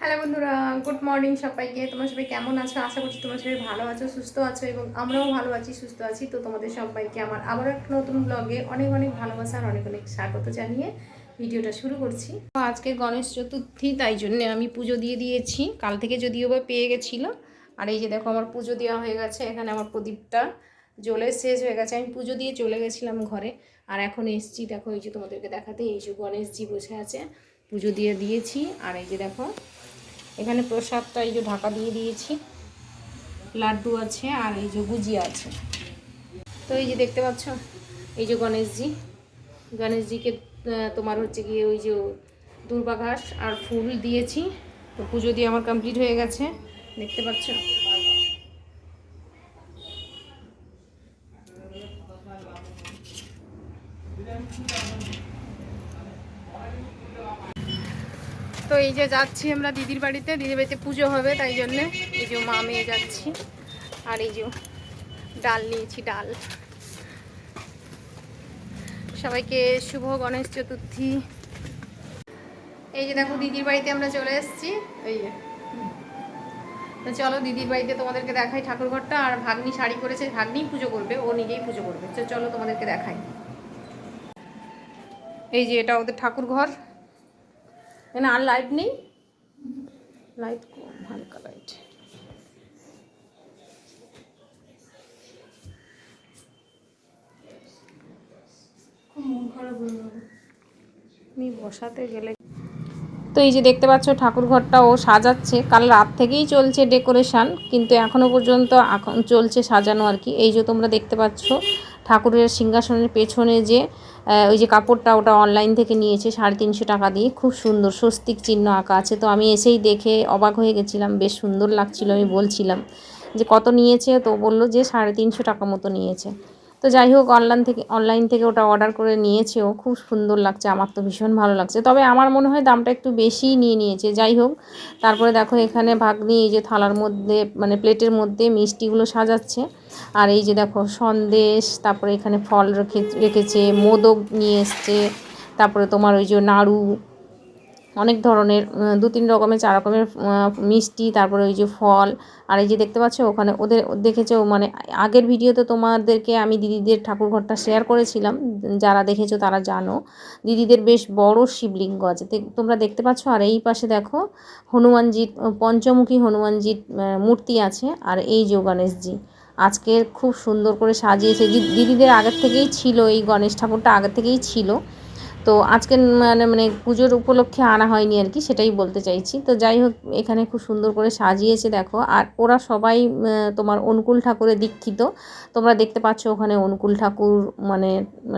Hello বন্ধুরা, good morning সবাইকে। তোমরা সবাই কেমন আছো? আশা করছি তোমরা সবাই ভালো আছো, সুস্থ আছো এবং আমরাও ভালো আছি, সুস্থ আছি। তো তোমাদের সবাইকে আমার আবারও একটা নতুন ব্লগে অনেক অনেক ভালোবাসা আর অনেক অনেক স্বাগত জানিয়ে ভিডিওটা শুরু করছি। আজকে গণেশ চতুর্থী, তাই জন্যে আমি পুজো দিয়ে দিয়েছি। কাল থেকে যদিও বা পেয়ে গেছিলো। আর এই যে দেখো আমার পুজো দেওয়া হয়ে গেছে। এখানে আমার প্রদীপটা জ্বলে শেষ হয়ে গেছে। আমি পুজো দিয়ে চলে গেছিলাম ঘরে, আর এখন এসছি। দেখো এই যে তোমাদেরকে দেখাতে, এই যে গণেশজি বসে আছে, পুজো দিয়ে দিয়েছি। আর এই যে দেখো এখানে প্রসাদটা এই যে ঢাকা দিয়ে দিয়েছি, লাড্ডু আছে আর এই যে গুজিয়া আছে। তো এই যে দেখতে পাচ্ছ, এই যে গণেশজিকে তোমার হচ্ছে গিয়ে ওই যে দুর্বা ঘাস আর ফুল দিয়েছি। তো পুজো দিয়ে আমার কমপ্লিট হয়ে গেছে, দেখতে পাচ্ছ। তো এই যে যাচ্ছি আমরা দিদির বাড়িতে পুজো হবে, তাই জন্যে এই যে মা মেয়ে যাচ্ছি। আর এই যে ডাল নিয়েছি, ডাল। সবাইকে শুভ গণেশ চতুর্থী। এই যে দেখো দিদির বাড়িতে আমরা চলে এসেছি। এই যে তো চলো দিদির বাড়িতে তোমাদেরকে দেখাই ঠাকুরঘরটা। আর ভাগ্নি শাড়ি পরেছে, ভাগ্নিই পুজো করবে, ও নিজেই পুজো করবে। তো চলো তোমাদেরকে দেখাই। এই যে এটা ওদের ঠাকুর ঘর। এখানে আর লাইট নেই, লাইট কম, হালকা লাইট। মন খারাপ হয়ে গেল আমি বসাতে গেলে। তো এই যে দেখতে পাচ্ছ ঠাকুর ঘরটা ও সাজাচ্ছে, কাল রাত থেকেই চলছে ডেকোরেশন, কিন্তু এখনও পর্যন্ত এখন চলছে সাজানো আর কি। এই যে তোমরা দেখতে পাচ্ছ ঠাকুরের সিংহাসনের পেছনে যে ওই যে কাপড়টা, ওটা অনলাইন থেকে নিয়েছে 350 টাকা দিয়ে। খুব সুন্দর স্বস্তিক চিহ্ন আঁকা আছে। তো আমি এসেই দেখে অবাক হয়ে গেছিলাম, বেশ সুন্দর লাগছিল। আমি বলছিলাম যে কত নিয়েছে, তো বললো যে 350 টাকা মতো নিয়েছে। তো যাই হোক, অনলাইন থেকে ওটা অর্ডার করে নিয়েছেও, খুব সুন্দর লাগছে। আমার তো ভীষণ ভালো লাগছে, তবে আমার মনে হয় দামটা একটু বেশিই নিয়ে নিয়েছে। যাই হোক, তারপরে দেখো এখানে ভাগ্নি এই যে থালার মধ্যে মানে প্লেটের মধ্যে মিষ্টিগুলো সাজাচ্ছে। আর এই যে দেখো সন্দেশ, তারপরে এখানে ফল রেখেছে, মোদক নিয়ে এসছে, তারপরে তোমার ওই যে নাড়ু, অনেক ধরনের 2-3 রকমের 4 রকমের মিষ্টি, তারপরে ওই যে ফল। আর এই যে দেখতে পাচ্ছ ওখানে ওদের দেখেছো, মানে আগের ভিডিওতে তোমাদেরকে আমি দিদিদের ঠাকুরঘরটা শেয়ার করেছিলাম, যারা দেখেছো তারা জানো। দিদিদের বেশ বড় শিবলিঙ্গ আছে, তোমরা দেখতে পাচ্ছ। আর এই পাশে দেখো হনুমানজির, পঞ্চমুখী হনুমানজির মূর্তি আছে। আর এই যে গণেশজি আজকে খুব সুন্দর করে সাজিয়েছে। দিদিদের আগের থেকেই ছিল, এই গণেশ ঠাকুরটা আগের থেকেই ছিল। তো আজকে মানে পুজোর উপলক্ষে আনা হয়নি আর কি, সেটাই বলতে চাইছি। তো যাই হোক, এখানে খুব সুন্দর করে সাজিয়েছে দেখো। আর ওরা সবাই তোমার অনুকূল ঠাকুরে দীক্ষিত। তোমরা দেখতে পাচ্ছ ওখানে অনুকূল ঠাকুর মানে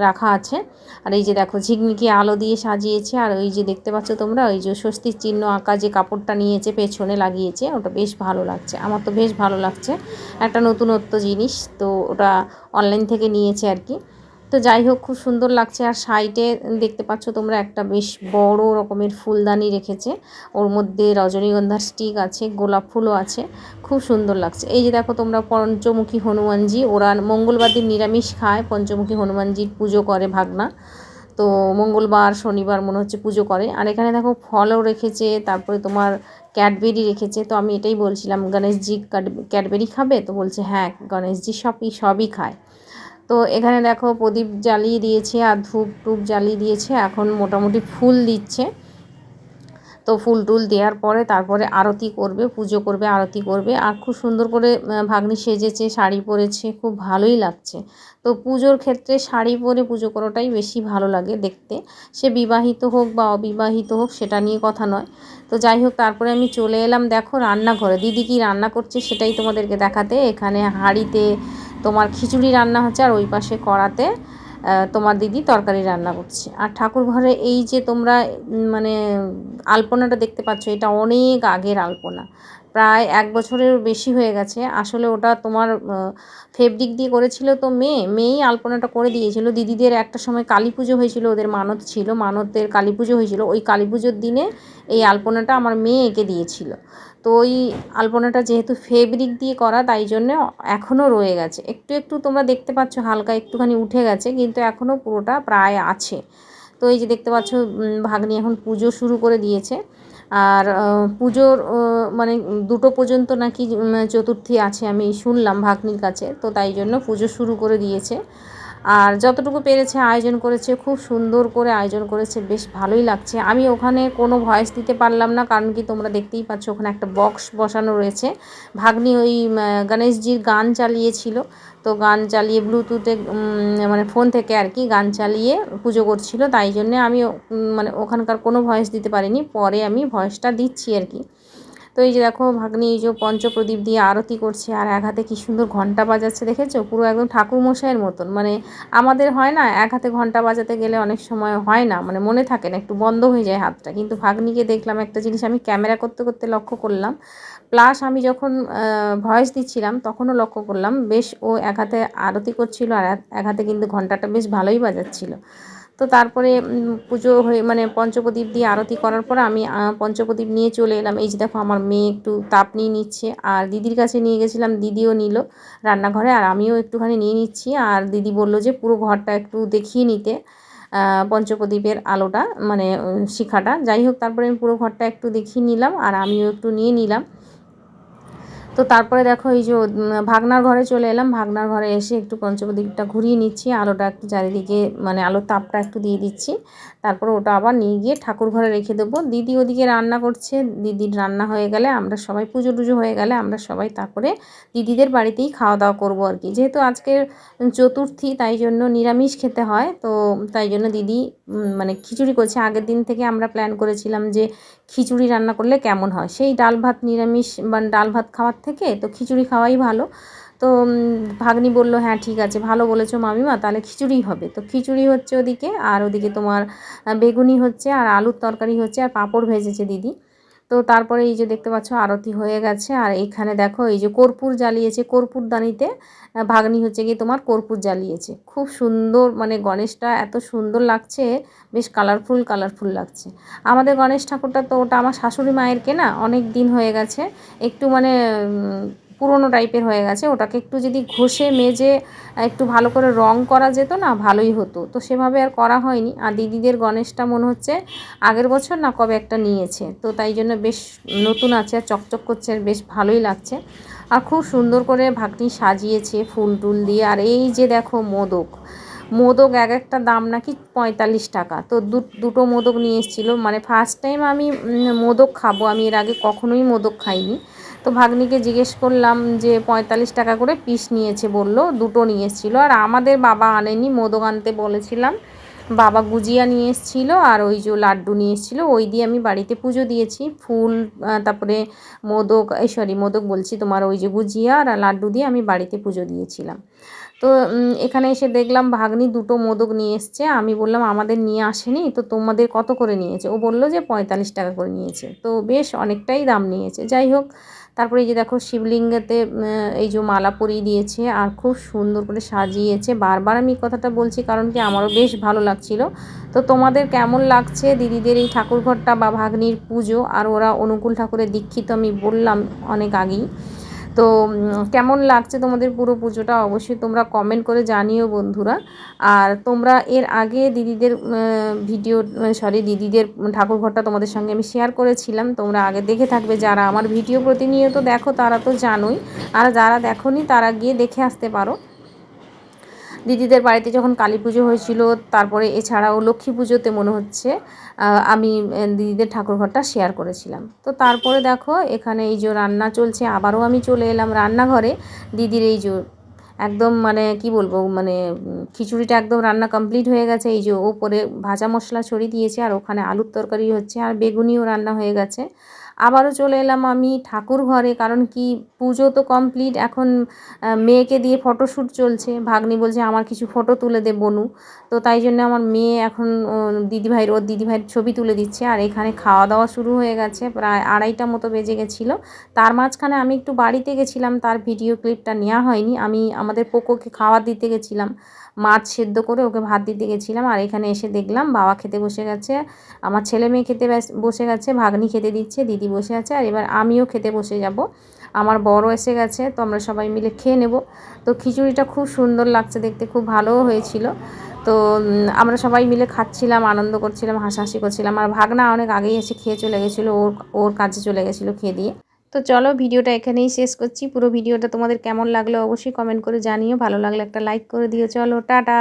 রাখা আছে। আর এই যে দেখো ঝিকমিকি আলো দিয়ে সাজিয়েছে। আর ওই যে দেখতে পাচ্ছ তোমরা, ওই যে স্বস্তির চিহ্ন আঁকা যে কাপড়টা নিয়েছে পেছনে লাগিয়েছে, ওটা বেশ ভালো লাগছে। আমার তো বেশ ভালো লাগছে, একটা নতুনত্ব জিনিস। তো ওটা অনলাইন থেকে নিয়েছে আর কি। তো যাই হোক, খুব সুন্দর লাগছে। আর সাইডে দেখতে পাচ্ছ তোমরা একটা বেশ বড় রকমের ফুলদানি রেখেছে, ওর মধ্যে রজনীগন্ধার স্টিক আছে, গোলাপ ফুলও আছে, খুব সুন্দর লাগছে। এই যে দেখো তোমরা পঞ্চমুখী হনুমানজি, ওরা মঙ্গলবার দিন নিরামিষ খায়, পঞ্চমুখী হনুমানজির পুজো করে ভাগনা। তো মঙ্গলবার শনিবার মনে হচ্ছে পুজো করে। আর এখানে দেখো ফলও রেখেছে, তারপরে তোমার ক্যাডবেরি রেখেছে। তো আমি এটাই বলছিলাম, গণেশজি ক্যাডবেরি খাবে? তো বলছে হ্যাঁ, গণেশজি সবই খায়। তো এখানে দেখো প্রদীপ জ্বালিয়ে দিয়েছে আর ধূপ টুপ জ্বালিয়ে দিয়েছে, এখন মোটামুটি ফুল দিচ্ছে। তো ফুল টুল দেওয়ার পরে তারপরে আরতি করবে, পুজো করবে, আরতি করবে। আর খুব সুন্দর করে ভাগ্নি সেজেছে, শাড়ি পরেছে, খুব ভালোই লাগছে। তো পুজোর ক্ষেত্রে শাড়ি পরে পুজো করাটাই বেশি ভালো লাগে দেখতে, সে বিবাহিত হোক বা অবিবাহিত হোক সেটা নিয়ে কথা নয়। তো যাই হোক, তারপরে আমি চলে এলাম দেখো রান্নাঘরে, দিদি কি রান্না করছে সেটাই তোমাদেরকে দেখাতে। এখানে হাঁড়িতে তোমার খিচুড়ি রান্না হচ্ছে, আর ওই পাশে কড়াতে তোমার দিদি তরকারি রান্না করছে। আর ঠাকুর ঘরে এই যে তোমরা মানে আলপনাটা দেখতে পাচ্ছ, এটা অনেক আগের আলপনা, প্রায় 1 বছরের বেশি হয়ে গেছে। আসলে ওটা তোমার ফেব্রিক দিয়ে করেছিল, তো মেয়েই আলপনাটা করে দিয়েছিল। দিদিদের একটা সময় কালী পুজো হয়েছিল, ওদের মানত ছিল, মানতের কালী পুজো হয়েছিল। ওই কালী পুজোর দিনে এই আলপনাটা আমার মেয়ে এঁকে দিয়েছিল। তো ওই আলপনাটা যেহেতু ফেব্রিক দিয়ে করা, তাই জন্য এখনও রয়ে গেছে। একটু একটু তোমরা দেখতে পাচ্ছ হালকা একটুখানি উঠে গেছে, কিন্তু এখনও পুরোটা প্রায় আছে। তো এই যে দেখতে পাচ্ছ ভাগ্নি এখন পুজো শুরু করে দিয়েছে। আর পুজোর মানে 2টো পর্যন্ত নাকি চতুর্থী আছে আমি শুনলাম ভাগ্নির কাছে, তো তাই জন্য পুজো শুরু করে দিয়েছে। আর যতটুকু পেরেছে আয়োজন করেছে, খুব সুন্দর করে আয়োজন করেছে, বেশ ভালোই লাগছে। আমি ওখানে কোনো ভয়েস দিতে পারলাম না, কারণ কি তোমরা দেখতেই পাচ্ছ ওখানে একটা বক্স বসানো রয়েছে। ভাগ্নি ওই গণেশজির গান চালিয়েছিল, তো গান চালিয়ে ব্লুটুথে মানে ফোন থেকে আর কি গান চালিয়ে পুজো করছিল, তাই জন্যে আমি মানে ওখানকার কোনো ভয়েস দিতে পারিনি, পরে আমি ভয়েসটা দিচ্ছি আর কি। তো এই যে দেখো ভাগ্নি এই যে পঞ্চপ্রদীপ দিয়ে আরতি করছে, আর এক হাতে কী সুন্দর ঘন্টা বাজাচ্ছে, দেখেছো? পুরো একদম ঠাকুরমশাইয়ের মতন। মানে আমাদের হয় না এক হাতে ঘন্টা বাজাতে গেলে অনেক সময় হয় না, মানে মনে থাকে না, একটু বন্ধ হয়ে যায় হাতটা, কিন্তু ভাগ্নিকে দেখলাম একটা জিনিস আমি ক্যামেরা করতে করতে লক্ষ্য করলাম, প্লাস আমি যখন ভয়েস দিচ্ছিলাম তখনও লক্ষ্য করলাম, বেশ ও এক হাতে আরতি করছিল আর এক হাতে কিন্তু ঘন্টাটা বেশ ভালোই বাজাচ্ছিল। তো তারপরে পুজো হয়ে মানে পঞ্চপ্রদীপ দিয়ে আরতি করার পর আমি পঞ্চপ্রদীপ নিয়ে চলে এলাম। এই যে দেখো আমার মেয়ে একটু তাপ নিয়ে নিচ্ছে, আর দিদির কাছে নিয়ে গেছিলাম, দিদিও নিল রান্নাঘরে, আর আমিও একটুখানি নিয়ে নিচ্ছি। আর দিদি বলল যে পুরো ঘরটা একটু দেখিয়ে নিতে পঞ্চপ্রদীপের আলোটা, মানে শিখাটা, যাই হোক তারপরে আমি পুরো ঘরটা একটু দেখিয়ে নিলাম আর আমিও একটু নিয়ে নিলাম। তো তারপরে দেখো এই যে ভাগনার ঘরে চলে এলাম, ভাগনার ঘরে এসে একটু পঞ্চপ্রদীপটা ঘুরিয়ে নিচ্ছি, আলোটা একটু চারিদিকে মানে আলোর তাপটা একটু দিয়ে দিচ্ছি, তারপরে ওটা আবার নিয়ে গিয়ে ঠাকুর ঘরে রেখে দেবো। দিদি ওদিকে রান্না করছে, দিদির রান্না হয়ে গেলে আমরা সবাই পুজো টুজো হয়ে গেলে আমরা সবাই তারপরে দিদিদের বাড়িতেই খাওয়া দাওয়া করবো আর কি। যেহেতু আজকের চতুর্থী তাই জন্য নিরামিষ খেতে হয়, তো তাই জন্য দিদি মানে খিচুড়ি করছে। আগের দিন থেকে আমরা প্ল্যান করেছিলাম যে খিচুড়ি রান্না করলে কেমন হয়, সেই ডাল ভাত নিরামিষ বা ডাল ভাত খাওয়ার থেকে তো খিচুড়ি খাওয়াই ভালো। তো ভাগ্নি বলল হ্যাঁ ঠিক আছে, ভালো বলেছো মামিমা, তাহলে খিচুড়ি হবে। তো খিচুড়ি হচ্ছে ওদিকে, আর ওদিকে তোমার বেগুনি হচ্ছে, আর আলুর তরকারি হচ্ছে, আর পাঁপড় ভেজেছে দিদি। তো তারপরে এই যে দেখতে পাচ্ছ আরতি হয়ে গেছে, আর এইখানে দেখো এই যে কর্পূর জ্বালিয়েছে, কর্পূরদানিতে ভাগ্নি হচ্ছে গিয়ে তোমার কর্পূর জ্বালিয়েছে, খুব সুন্দর, মানে গণেশটা এত সুন্দর লাগছে, বেশ কালারফুল কালারফুল লাগছে। আমাদের গণেশ ঠাকুরটা তো ওটা আমার শাশুড়ি মায়ের কেনা, অনেক দিন হয়ে গেছে, একটু মানে পুরনো টাইপের হয়ে গেছে, ওটাকে একটু যদি ঘষে মেজে একটু ভালো করে রং করা যেত না ভালোই হতো, তো সেভাবে আর করা হয়নি। আর দিদিদের গণেশটা মনে হচ্ছে আগের বছর না কবে একটা নিয়েছে, তো তাই জন্য বেশ নতুন আছে আর চকচক করছে, আর বেশ ভালোই লাগছে। আর খুব সুন্দর করে ভাগ্নি সাজিয়েছে ফুল টুল দিয়ে। আর এই যে দেখো মোদক, মোদক এক একটা দাম নাকি 45 টাকা, তো দুটো মোদক নিয়ে এসেছিলো, মানে ফার্স্ট টাইম আমি মোদক খাবো, আমি এর আগে কখনোই মোদক খাইনি। তো ভাগ্নিকে জিজ্ঞেস করলাম যে 45 টাকা করে পিস নিয়েছে, বললো দুটো নিয়ে এসেছিলো, আর আমাদের বাবা আনেনি, মোদক আনতে বলেছিলাম, বাবা গুজিয়া নিয়ে এসেছিলো আর ওই যে লাড্ডু নিয়ে এসেছিলো, ওই দিয়ে আমি বাড়িতে পুজো দিয়েছি। ফুল তারপরে মোদক, এই সরি মোদক বলছি, তোমার ওই যে গুজিয়া আর লাড্ডু দিয়ে আমি বাড়িতে পুজো দিয়েছিলাম। তো এখানে এসে দেখলাম ভাগ্নি দুটো মোদক নিয়ে এসছে, আমি বললাম আমাদের নিয়ে আসেনি, তো তোমাদের কত করে নিয়েছে? ও বললো যে 45 টাকা করে নিয়েছে, তো বেশ অনেকটাই দাম নিয়েছে। যাই হোক তারপরে এই যে দেখো শিবলিঙ্গেতে এই যে মালা পরিয়ে দিয়েছে, আর খুব সুন্দর করে সাজিয়েছে। বারবার আমি কথাটা বলছি কারণ কি আমারও বেশ ভালো লাগছিল। তো তোমাদের কেমন লাগছে দিদিদের এই ঠাকুরঘরটা বা ভাগ্নির পুজো? আর ওরা অনুকূল ঠাকুরের দীক্ষিত আমি বললাম অনেক আগেই, তো কেমন লাগছে তোমাদের পুরো পুজোটা অবশ্যই তোমরা কমেন্ট করে জানিও বন্ধুরা। আর তোমরা এর আগে দিদিদের ভিডিও সরি দিদিদের ঠাকুরঘরটা তোমাদের সঙ্গে আমি শেয়ার করেছিলাম, তোমরা আগে দেখে থাকবে, যারা আমার ভিডিও প্রতিনিয়ত দেখো তারা তো জানোই, আর যারা দেখোনি তারা গিয়ে দেখে আসতে পারো। দিদিদের বাড়িতে যখন কালী পুজো হয়েছিল, তারপরে এছাড়াও লক্ষ্মী পুজোতে মনে হচ্ছে আমি দিদিদের ঠাকুরঘরটা শেয়ার করেছিলাম। তো তারপরে দেখো এখানে এই যে রান্না চলছে, আবারও আমি চলে এলাম রান্নাঘরে। দিদির এই যে একদম মানে কি বলবো, মানে খিচুড়িটা একদম রান্না কমপ্লিট হয়ে গেছে, এই যে ওপরে ভাজা মশলা ছড়িয়ে দিয়েছে, আর ওখানে আলুর তরকারি হচ্ছে, আর বেগুনিও রান্না হয়ে গেছে। আবারও চলে এলাম আমি ঠাকুর ঘরে, কারণ কি পুজো তো কমপ্লিট, এখন মেয়েকে দিয়ে ফটোশ্যুট চলছে, ভাগ্নি বলছে আমার কিছু ফটো তুলে দে বনু, তো তাই জন্য আমার মেয়ে এখন ওর দিদিভাইয়ের ছবি তুলে দিচ্ছে। আর এখানে খাওয়া দাওয়া শুরু হয়ে গেছে, প্রায় 2:30 মতো বেজে গেছিলো। তার মাঝখানে আমি একটু বাড়িতে গেছিলাম, তার ভিডিও ক্লিপটা নেওয়া হয়নি, আমি আমাদের পোকোকে খাবার দিতে গেছিলাম, মাছ সেদ্ধ করে ওকে ভাত দিতে গেছিলাম। আর এখানে এসে দেখলাম বাবা খেতে বসে গেছে, আমার ছেলে মেয়ে খেতে বসে গেছে, ভাগ্নি খেতে দিচ্ছে, দিদি বসে আছে, আর এবার আমিও খেতে বসে যাব, আমার বড় এসে গেছে, তো আমরা সবাই মিলে খেয়ে নেব। তো খিচুড়িটা খুব সুন্দর লাগছে দেখতে, খুব ভালোও হয়েছিল। তো আমরা সবাই মিলে খাচ্ছিলাম, আনন্দ করছিলাম, হাসাহাসি করছিলাম। আর ভাগনা অনেক আগেই এসে খেয়ে চলে গেছিলো, ওর কাজে চলে গেছিলো খেয়ে দিয়ে। তো চলো ভিডিওটা এখানেই শেষ করছি। পুরো ভিডিওটা তোমাদের কেমন লাগলো অবশ্যই কমেন্ট করে জানিও, ভালো লাগলে একটা লাইক করে দিও। চলো টাটা।